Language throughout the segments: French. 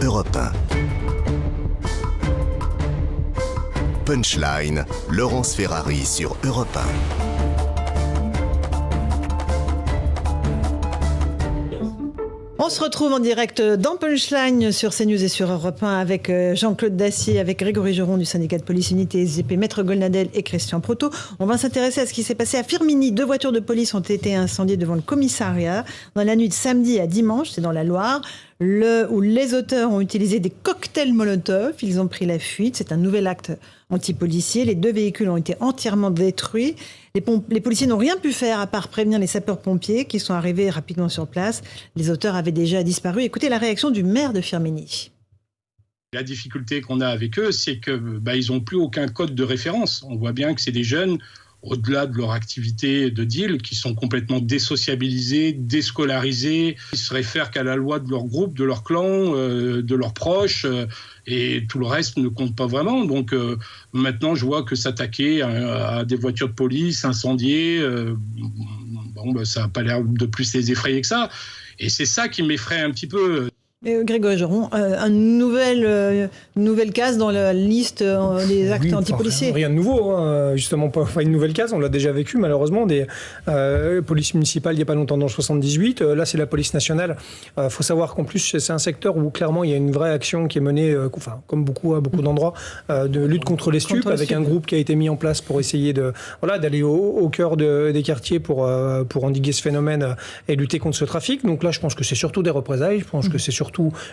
Europe 1. Punchline, Laurence Ferrari sur Europe 1. On se retrouve en direct dans Punchline sur CNews et sur Europe 1 avec Jean-Claude Dacier, avec Grégory Geron du syndicat de police Unité SGP, Maître Golnadel et Christian Proto. On va s'intéresser à ce qui s'est passé à Firminy. 2 voitures de police ont été incendiées devant le commissariat dans la nuit de samedi à dimanche, c'est dans la Loire, où les auteurs ont utilisé des cocktails Molotov. Ils ont pris la fuite. C'est un nouvel acte anti-policier. Les 2 véhicules ont été entièrement détruits. Les policiers n'ont rien pu faire à part prévenir les sapeurs-pompiers qui sont arrivés rapidement sur place. Les auteurs avaient déjà disparu. Écoutez la réaction du maire de Firminy. La difficulté qu'on a avec eux, c'est qu'ils n'ont plus aucun code de référence. On voit bien que c'est des jeunes, au-delà de leur activité de deal, qui sont complètement désociabilisés, déscolarisés. Ils se réfèrent qu'à la loi de leur groupe, de leur clan, de leurs proches, et tout le reste ne compte pas vraiment. Donc maintenant, je vois que s'attaquer à des voitures de police incendiées, ça n'a pas l'air de plus les effrayer que ça. Et c'est ça qui m'effraie un petit peu. Grégory Geron, une nouvelle case dans la liste des actes anti-policiers. Rien de nouveau, justement, pas une nouvelle case, on l'a déjà vécu malheureusement, des polices municipales il n'y a pas longtemps dans le 78, là c'est la police nationale. Faut savoir qu'en plus c'est un secteur où clairement il y a une vraie action qui est menée, comme à beaucoup d'endroits, de lutte contre les stupes, avec un groupe qui a été mis en place pour essayer d'aller au cœur des quartiers pour endiguer ce phénomène et lutter contre ce trafic. Donc là je pense que c'est surtout des représailles, je pense que c'est surtout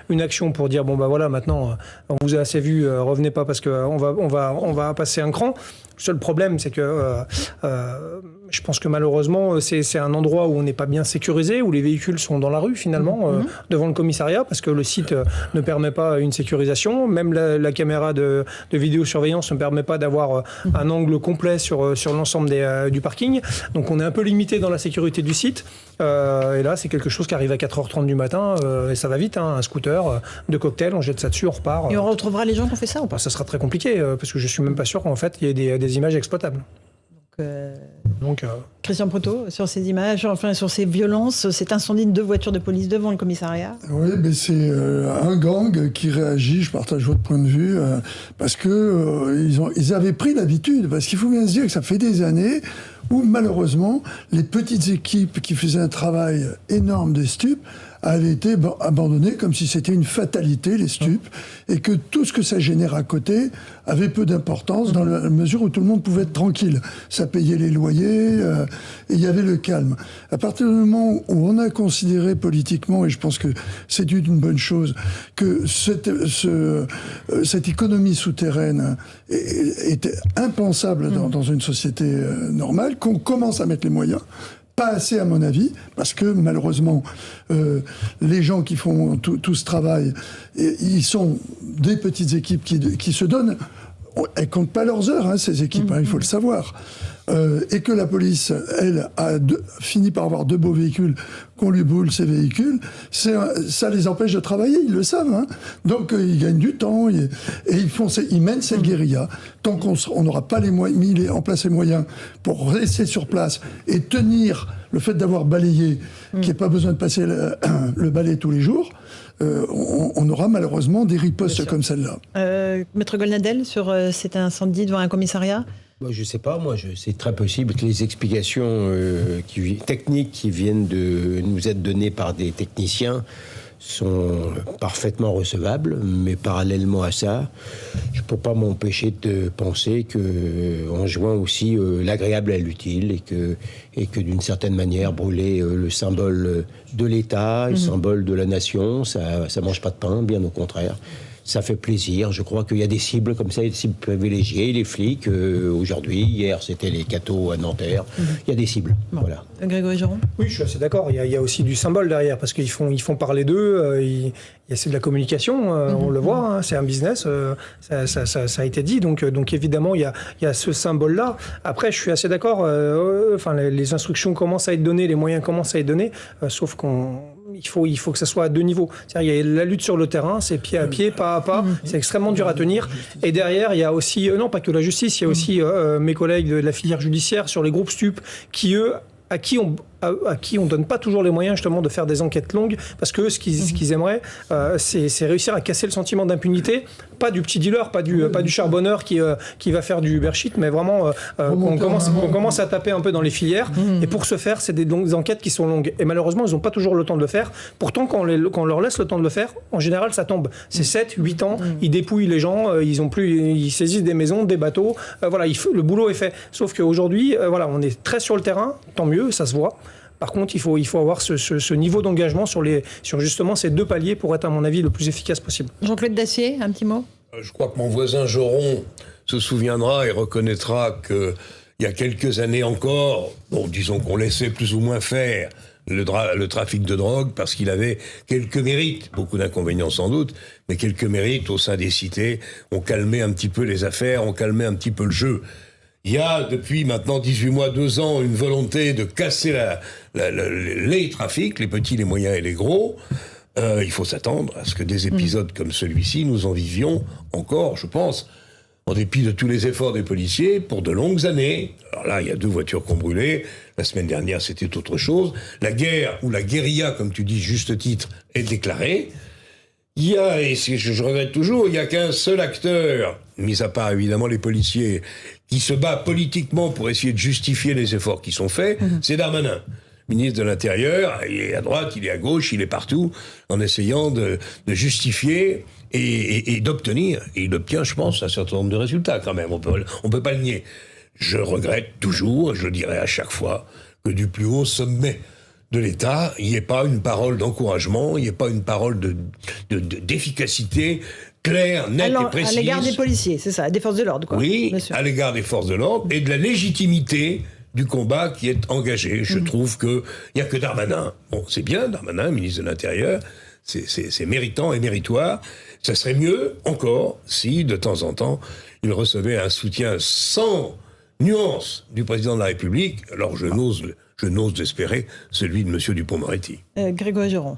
une action pour dire maintenant on vous a assez vu, revenez pas parce qu'on va passer un cran. Le seul problème c'est que je pense que malheureusement c'est un endroit où on n'est pas bien sécurisé, où les véhicules sont dans la rue finalement devant le commissariat parce que le site ne permet pas une sécurisation, même la caméra de vidéosurveillance ne permet pas d'avoir un angle complet sur l'ensemble du parking, donc on est un peu limité dans la sécurité du site. Et là c'est quelque chose qui arrive à 4h30 du matin et ça va vite, un scooter, 2 cocktails, on jette ça dessus, on repart. Et on retrouvera les gens qui ont fait ça ou pas? Ça sera très compliqué parce que je suis même pas sûr qu'en fait il y ait des images exploitables. Donc, Christian Proto, sur ces images, sur ces violences, cet incendie de 2 voitures de police devant le commissariat. Oui, mais c'est un gang qui réagit, je partage votre point de vue, parce que ils avaient pris l'habitude, parce qu'il faut bien se dire que ça fait des années où malheureusement les petites équipes qui faisaient un travail énorme des stupes avaient été abandonnées comme si c'était une fatalité, les stupes, et que tout ce que ça génère à côté avait peu d'importance dans la mesure où tout le monde pouvait être tranquille. Ça payait les loyers, et il y avait le calme. À partir du moment où on a considéré politiquement, et je pense que c'est une bonne chose, que cette économie souterraine était impensable dans une société normale, qu'on commence à mettre les moyens, pas assez à mon avis, parce que malheureusement, les gens qui font tout ce travail, ils sont des petites équipes qui se donnent. Elles comptent pas leurs heures, ces équipes, il faut le savoir. Et que la police, elle, a fini par avoir 2 beaux véhicules, qu'on lui brûle ces véhicules, ça les empêche de travailler, ils le savent. Donc ils gagnent du temps et ils mènent cette guérilla. Tant qu'on n'aura pas mis en place les moyens pour rester sur place et tenir le fait d'avoir balayé, qu'il n'y ait pas besoin de passer le balai tous les jours, on aura malheureusement des ripostes comme celle-là. Maître Golnadel, sur cet incendie devant un commissariat? Je ne sais pas, c'est très possible que les explications techniques qui viennent de nous être données par des techniciens sont parfaitement recevables, mais parallèlement à ça, je ne peux pas m'empêcher de penser qu'on joint aussi l'agréable à l'utile et que d'une certaine manière, brûler le symbole de l'État, le symbole de la nation, ça ne mange pas de pain, bien au contraire. Ça fait plaisir. Je crois qu'il y a des cibles comme ça, des cibles privilégiées. Les flics, aujourd'hui, hier, c'était les cathos à Nanterre. Il y a des cibles. Voilà. Grégory Geron ? Oui, je suis assez d'accord. Il y a aussi du symbole derrière, parce qu'ils font parler d'eux. C'est de la communication, on le voit. C'est un business. Ça a été dit. Donc évidemment, il y a ce symbole-là. Après, je suis assez d'accord. Les instructions commencent à être données, les moyens commencent à être donnés, sauf il faut que ça soit à 2 niveaux. C'est-à-dire, il y a la lutte sur le terrain, c'est pied à pied, pas à pas, c'est extrêmement dur à tenir. Et derrière, il y a aussi, non pas que la justice, il y a aussi mes collègues de la filière judiciaire sur les groupes stupes qui, eux, à qui à qui on donne pas toujours les moyens justement de faire des enquêtes longues, parce que ce qu'ils aimeraient, c'est réussir à casser le sentiment d'impunité, pas du petit dealer, pas du charbonneur qui va faire du Uber Shit, mais vraiment on commence à taper un peu dans les filières. Et pour ce faire, c'est des enquêtes qui sont longues. Et malheureusement, ils n'ont pas toujours le temps de le faire. Pourtant, quand on leur laisse le temps de le faire, en général, ça tombe. C'est 7, 8 ans, ils dépouillent les gens, ils saisissent des maisons, des bateaux. Voilà, le boulot est fait. Sauf qu'aujourd'hui, voilà, on est très sur le terrain, tant mieux, ça se voit. Par contre, il faut avoir ce niveau d'engagement sur justement ces 2 paliers pour être, à mon avis, le plus efficace possible. Jean-Claude Dacier, un petit mot ? Je crois que mon voisin Joron se souviendra et reconnaîtra qu'il y a quelques années encore, disons qu'on laissait plus ou moins faire le trafic de drogue parce qu'il avait quelques mérites, beaucoup d'inconvénients sans doute, mais quelques mérites au sein des cités. On calmait un petit peu les affaires, on calmait un petit peu le jeu. Il y a, depuis maintenant 18 mois, 2 ans, une volonté de casser les trafics, les petits, les moyens et les gros. Il faut s'attendre à ce que des épisodes comme celui-ci, nous en vivions encore, je pense, en dépit de tous les efforts des policiers, pour de longues années. Alors là, il y a 2 voitures qui ont brûlé. La semaine dernière, c'était autre chose. La guerre, ou la guérilla, comme tu dis, juste titre, est déclarée. Il y a, et je regrette toujours, il n'y a qu'un seul acteur, mis à part évidemment les policiers, qui se bat politiquement pour essayer de justifier les efforts qui sont faits, c'est Darmanin. Ministre de l'Intérieur, il est à droite, il est à gauche, il est partout, en essayant de justifier et d'obtenir. Et il obtient, je pense, un certain nombre de résultats quand même, on peut pas le nier. Je regrette toujours, je le dirai à chaque fois, que du plus haut sommet de l'État, il n'y ait pas une parole d'encouragement, il n'y ait pas une parole d'efficacité claire, nette et précise. À l'égard des policiers, c'est ça, des forces de l'ordre, quoi. Oui, à l'égard des forces de l'ordre et de la légitimité du combat qui est engagé. Je trouve qu'il n'y a que Darmanin. Bon, c'est bien, Darmanin, ministre de l'Intérieur, c'est méritant et méritoire. Ça serait mieux encore si, de temps en temps, il recevait un soutien sans nuance du président de la République. Alors je n'ose d'espérer celui de M. Dupond-Moretti. Grégory Joron.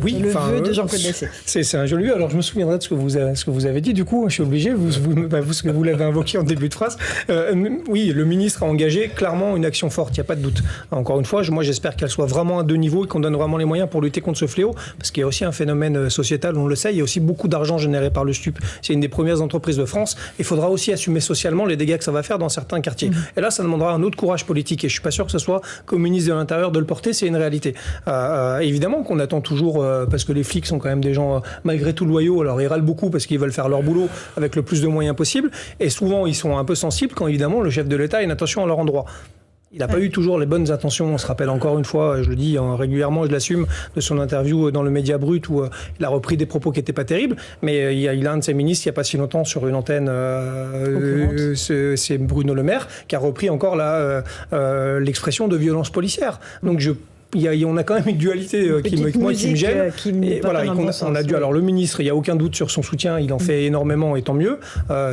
Oui, le vœu de Jean-Claude Dacier. C'est un joli vœu. Alors je me souviendrai de ce que vous avez dit. Du coup, je suis obligé. Vous l'avez invoqué en début de phrase. Oui, le ministre a engagé clairement une action forte. Il n'y a pas de doute. Encore une fois, moi j'espère qu'elle soit vraiment à 2 niveaux et qu'on donne vraiment les moyens pour lutter contre ce fléau, parce qu'il y a aussi un phénomène sociétal. On le sait. Il y a aussi beaucoup d'argent généré par le stup. C'est une des premières entreprises de France. Il faudra aussi assumer socialement les dégâts que ça va faire dans certains quartiers. Et là, ça demandera un autre courage politique. Et je suis pas sûr que ce soit comme ministre de l'Intérieur de le porter. C'est une réalité. Évidemment qu'on attend toujours. Parce que les flics sont quand même des gens malgré tout loyaux, alors ils râlent beaucoup parce qu'ils veulent faire leur boulot avec le plus de moyens possible, et souvent ils sont un peu sensibles quand évidemment le chef de l'État a une attention à leur endroit. Il n'a pas eu toujours les bonnes intentions. On se rappelle encore une fois, je le dis régulièrement, je l'assume, de son interview dans le Média Brut où il a repris des propos qui n'étaient pas terribles. Mais il y a un de ses ministres, il n'y a pas si longtemps, sur une antenne, c'est Bruno Le Maire, qui a repris encore l'expression de violence policière. Donc on a quand même une dualité qui me gêne. Alors le ministre, il n'y a aucun doute sur son soutien, il en fait énormément et tant mieux.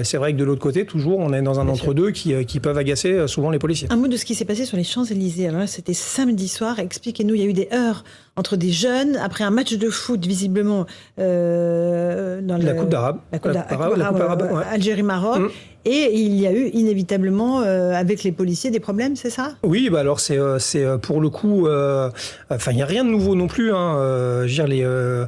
C'est vrai que de l'autre côté, toujours, on est dans un entre-deux qui peuvent agacer souvent les policiers. Un mot de ce qui s'est passé sur les Champs-Élysées. Alors là, c'était samedi soir. Expliquez-nous, il y a eu des heurts entre des jeunes, après un match de foot, visiblement, dans la Coupe d'Arabe. La Coupe d'Arabe, ouais. Algérie-Maroc. Et il y a eu inévitablement, avec les policiers, des problèmes, c'est ça ? Oui, alors c'est pour le coup... il n'y a rien de nouveau non plus.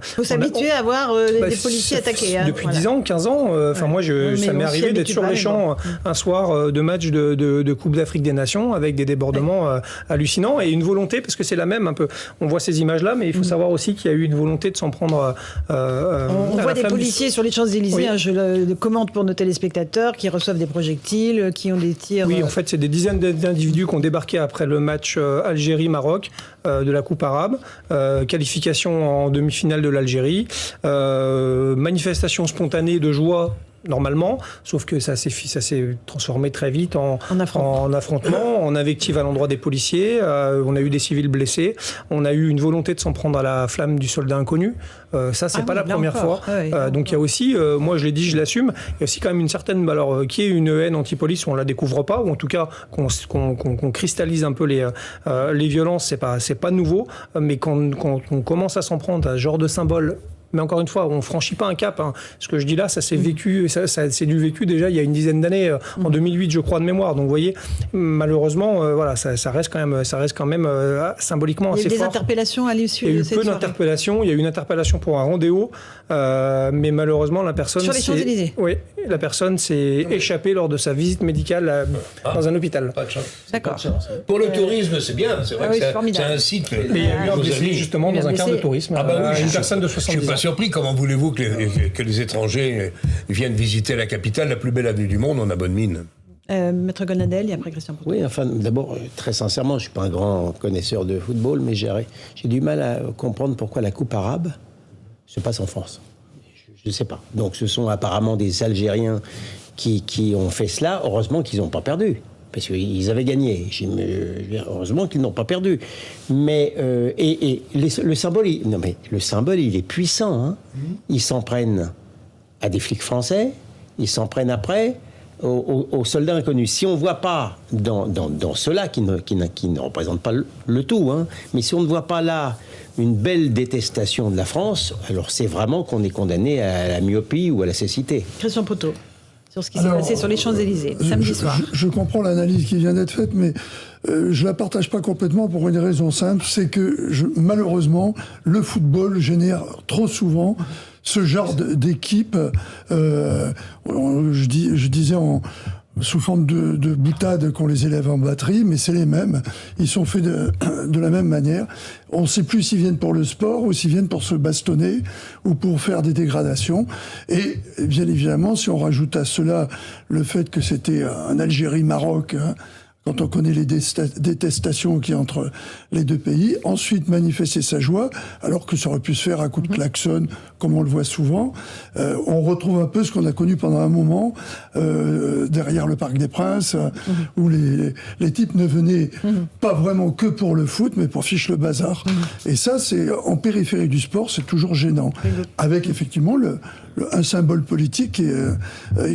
Faut s'habituer à voir des policiers attaqués. Depuis 10 ans, 15 ans, moi, ça m'est arrivé d'être sur les champs un soir de match de Coupe d'Afrique des Nations avec des débordements hallucinants et une volonté, parce que c'est la même un peu. On voit ces images-là, mais il faut savoir aussi qu'il y a eu une volonté de s'en prendre on voit des policiers sur les Champs-Élysées, je le commente pour nos téléspectateurs, qui reçoivent des projectiles, qui ont des tirs... Oui, en fait, c'est des dizaines d'individus qui ont débarqué après le match Algérie-Maroc de la Coupe arabe, qualification en demi-finale de l'Algérie, manifestation spontanée de joie, normalement, sauf que ça s'est transformé très vite en affrontement, en invective à l'endroit des policiers. On a eu des civils blessés. On a eu une volonté de s'en prendre à la flamme du soldat inconnu. Ça, c'est pas la première fois. Donc il y a aussi, moi je l'ai dit, je l'assume, il y a aussi quand même une certaine, qui est une haine anti-police, on la découvre pas, ou en tout cas qu'on cristallise un peu les violences, c'est pas nouveau, mais quand on commence à s'en prendre à ce genre de symbole Mais encore une fois, on ne franchit pas un cap. Hein. Ce que je dis là, ça s'est vécu, ça c'est du vécu déjà il y a une dizaine d'années, en 2008, je crois, de mémoire. Donc vous voyez, malheureusement, voilà, ça reste quand même symboliquement assez fort. Il y a eu des interpellations à l'issue de cette soirée. Il y a eu peu d'interpellations. Il y a eu une interpellation pour un rendez-vous, mais malheureusement, la personne... Sur les Champs-Élysées. Oui, la personne s'est échappée lors de sa visite médicale dans un hôpital. Pas de chance. D'accord. Pour le tourisme, c'est bien. C'est vrai que c'est un site. Et il y a eu un décès justement dans un quart de tourisme. Ah bah oui, une personne de 70 ans. Je suis pas surpris. Comment voulez-vous que les étrangers viennent visiter la capitale, la plus belle avenue du monde, en a bonne mine? Maître Golnadel et après Christian Proto. Oui, enfin, d'abord, très sincèrement, je ne suis pas un grand connaisseur de football, mais j'ai du mal à comprendre pourquoi la Coupe arabe se passe en France. Je ne sais pas. Donc, ce sont apparemment des Algériens qui ont fait cela. Heureusement qu'ils n'ont pas perdu. Parce qu'ils avaient gagné. Heureusement qu'ils n'ont pas perdu. Mais le symbole, il est puissant. Hein. Ils s'en prennent à des flics français. Ils s'en prennent après aux soldats inconnus. Si on ne voit pas dans cela, qui ne représente pas le tout, hein, mais si on ne voit pas là une belle détestation de la France, alors c'est vraiment qu'on est condamné à la myopie ou à la cécité. Christian Proto. Sur ce qui s'est passé sur les Champs-Élysées, samedi soir. Je comprends l'analyse qui vient d'être faite, mais je la partage pas complètement pour une raison simple, c'est que malheureusement, le football génère trop souvent ce genre d'équipe, je disais sous forme de boutade qu'on les élève en batterie, mais c'est les mêmes. Ils sont faits de la même manière. On ne sait plus s'ils viennent pour le sport ou s'ils viennent pour se bastonner ou pour faire des dégradations. Et bien évidemment, si on rajoute à cela le fait que c'était un Algérie-Maroc, hein, quand on connaît les détestations qu'il y a entre les deux pays, ensuite manifester sa joie, alors que ça aurait pu se faire à coups de klaxon, comme on le voit souvent. On retrouve un peu ce qu'on a connu pendant un moment, derrière le Parc des Princes, où les types ne venaient pas vraiment que pour le foot, mais pour fiche le bazar. Et ça, c'est en périphérie du sport, c'est toujours gênant. Avec effectivement un symbole politique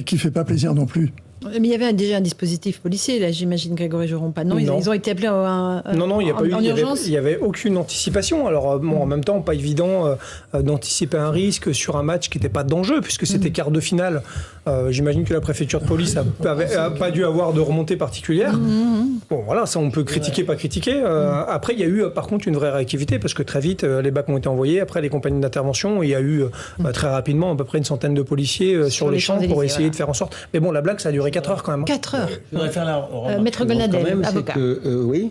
qui fait pas plaisir non plus. Mais il y avait déjà un dispositif policier, là, j'imagine, Grégory Joron, pas. Non, ils ont été appelés Non, il n'y a pas eu. Il n'y avait aucune anticipation. Alors, en même temps, pas évident d'anticiper un risque sur un match qui n'était pas d'enjeu, puisque c'était quart de finale. J'imagine que la préfecture de police n'a pas dû avoir de remontée particulière. Bon, voilà, ça, on peut critiquer, pas critiquer. Après, il y a eu, par contre, une vraie réactivité, parce que très vite, les bacs ont été envoyés. Après, les compagnies d'intervention, il y a eu très rapidement à peu près une centaine de policiers sur les champs pour essayer de faire en sorte. Mais bon, la blague, ça a duré 4 heures quand même. 4 heures. Je voudrais faire la remarque Maître Golnadel, avocat. Oui,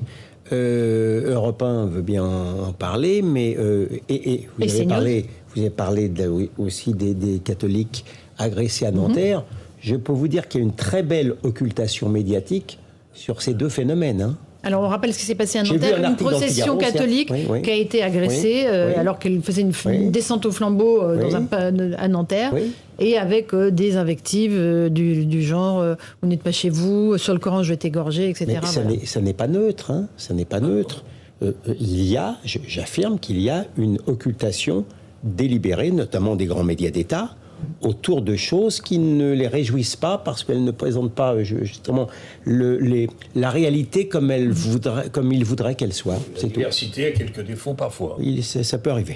Europe 1 veut bien en parler, mais vous avez parlé aussi des catholiques agressés à Nanterre. Je peux vous dire qu'il y a une très belle occultation médiatique sur ces deux phénomènes. Hein. Alors, on rappelle ce qui s'est passé à Nanterre, une procession catholique qui a été agressée alors qu'elle faisait une descente au flambeau à Nanterre, et avec des invectives du genre « vous n'êtes pas chez vous »,« sur le Coran, je vais t'égorger », etc. Mais ça n'est pas neutre. Hein. Ça n'est pas neutre. J'affirme qu'il y a une occultation délibérée, notamment des grands médias d'État, autour de choses qui ne les réjouissent pas parce qu'elles ne présentent pas justement la réalité comme ils voudraient qu'elle soit. La diversité a quelques défauts parfois. Ça peut arriver.